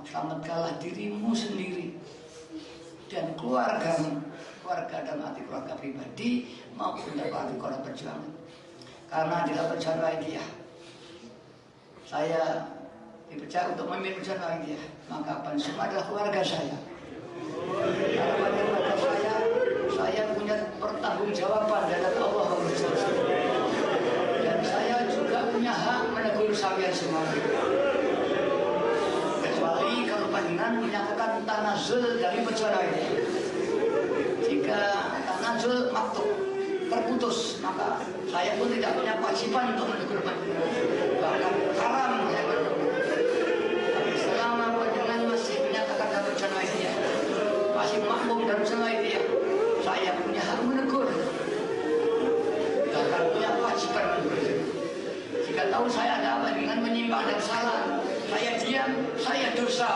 selamatkanlah dirimu sendiri dan keluargamu, keluarga dan hati keluarga pribadi maupun dari korban perjuangan. Karena di dalam perjuangan Wahidiyah saya dipercaya untuk memimpin perjuangan Wahidiyah, maka semua adalah keluarga saya. Karena pada keluarga saya punya pertanggungjawaban dari Allah dan saya juga punya hak menegur kalian semua. Kecuali kalau panjenengan menyatakan tanazul dari perjuangan ini. Jika tanazul maktub terputus, maka saya pun tidak punya kewajiban untuk menegur panjenengan. Bahkan haram saya menegur. Tapi selama panjenengan masih menyatakan dari perjuangan ini, masih makmum dari perjuangan ini, saya punya hak menegur. Bahkan punya kewajiban menegur. Jika tahu saya ada apa dengan menyimpang dan salah, saya diam, saya dosa.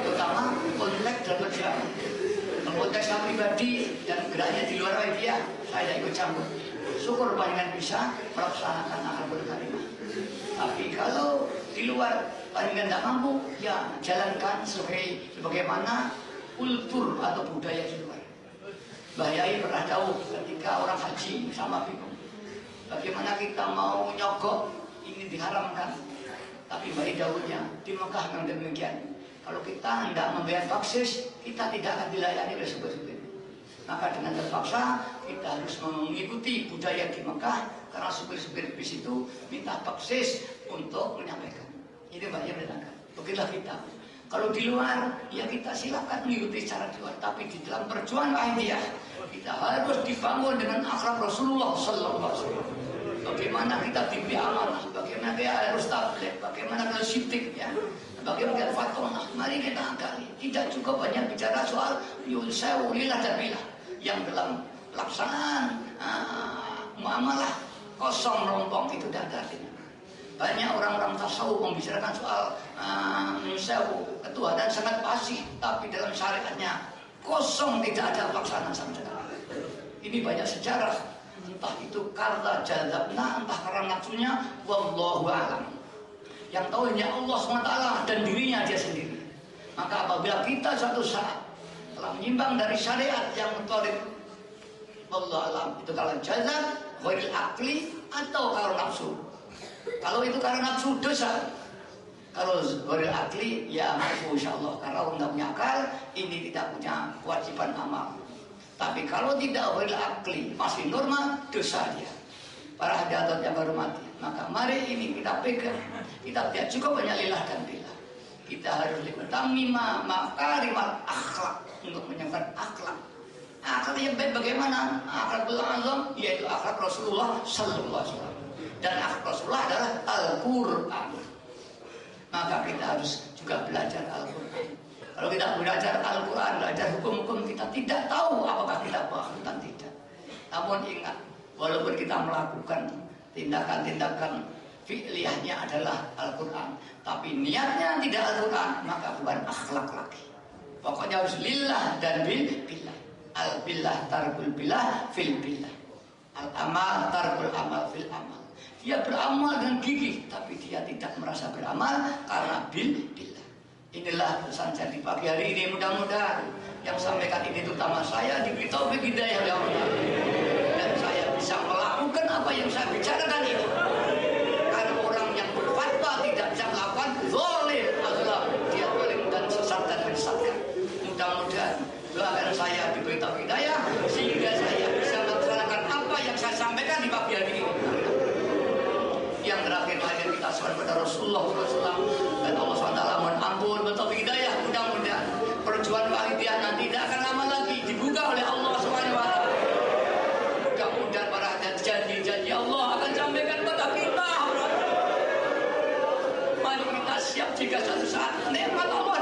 Terutama konteks dan perjuangan. Konteks saya pribadi dan geraknya di luar Wahidiyah, saya tidak ikut campur. Syukur panjenengan bisa melaksanakan akhlakul karimah. Tapi kalau di luar panjenengan tidak mampu, ya jalankan sebagaimana kultur atau budaya di luar. Mbah Yai pernah tahu ketika orang haji sama bingung. Bagaimana kita mau nyogok, ini diharamkan. Tapi baik daunnya di Mekah yang demikian. Kalau kita tidak membayar baksis, kita tidak akan dilayani oleh supir-supir. Maka dengan terpaksa kita harus mengikuti budaya di Mekah, karena supir-supir bis itu minta baksis untuk menyampaikan. Ini Mbak Ya beritakan. Begitulah kita. Kalau di luar, ya kita silakan mengikuti cara di luar. Tapi di dalam perjuangan Wahidiyah, kita harus dibangun dengan akhlak Rasulullah Sallallahu Alaihi Wasallam. Bagaimana kita tibi amanah, bagaimana kita harus tabligh, bagaimana kita sidik, ya, bagaimana kita fatwa. Mari kita angkali. Tidak cukup banyak bicara soal yulsewu lillah dan billah. Yang dalam pelaksanaan muamalah kosong rompong itu tidak ada artinya. Banyak orang-orang tasawuf membicarakan soal yulsewu ketuhanan sangat fasih, tapi dalam syariatnya kosong, tidak ada pelaksanaan sama sekali. Ini banyak sejarah. Entah itu karena jazabna, entah karena nafsunya, wallahu a'lam. Yang tahu hanya Allah SWT dan dirinya dia sendiri. Maka apabila kita suatu saat telah menyimpang dari syariat yang mentolib, wallahu a'lam, itu kalau jazab, ghairil akli, atau kalau nafsu. Kalau itu karena nafsu, dosa. Kalau ghairil akli, ya mampu insyaallah. Karena orang tidak punya akal, ini tidak punya kewajiban amal. Tapi kalau tidak ghairil akli, masih normal, dosa dia. Para hadirat yang hormati, maka mari ini kita pegang. Kita tidak cukup banyak lillah dan billah. Kita harus litamima makarimal akhlak, untuk menyiapkan akhlak. Akhlak yang baik bagaimana? Akhlakul azam, yaitu akhlak Rasulullah Sallallahu Alaihi Wasallam. Dan akhlak Rasulullah adalah Al-Quran. Maka kita harus juga belajar Al-Quran. Kalau kita belajar Al-Quran, belajar hukum-hukum, kita tidak tahu apakah kita paham dan tidak. Namun ingat, walaupun kita melakukan tindakan-tindakan fi'liyahnya adalah Al-Quran, tapi niatnya tidak Al-Quran, maka bukan akhlak lagi. Pokoknya harus lillah dan billah. Al-billah tarkul billah fil billah. Al-amal tarkul amal fil amal. Dia beramal dengan gigih, tapi dia tidak merasa beramal karena billah. Inilah pesan saya di pagi hari ini. Mudah-mudahan yang sampaikan ini terutama saya diberi taufik hidayah oleh Allah, dan saya bisa melakukan apa yang saya bicarakan ini. Karena orang yang berfatwa tidak bisa melakukan zalim, azlam, dia zalim dan sesat dan menyesatkan. Mudah-mudahan doakan saya diberi taufik hidayah sehingga saya bisa melaksanakan apa yang saya sampaikan di pagi hari ini. Yang terakhir lahir kita salam kepada Rasulullah SAW dan Allah SWT mohon ampun bertaufik hidayah. Mudah-mudahan perjuangan Wahidiyah nanti tidak akan lama lagi dibuka oleh Allah SWT. Mudah-mudahan para hadirin janji-janji Allah akan sampaikan kepada kita. Mari kita siap jika suatu saat nikmat Allah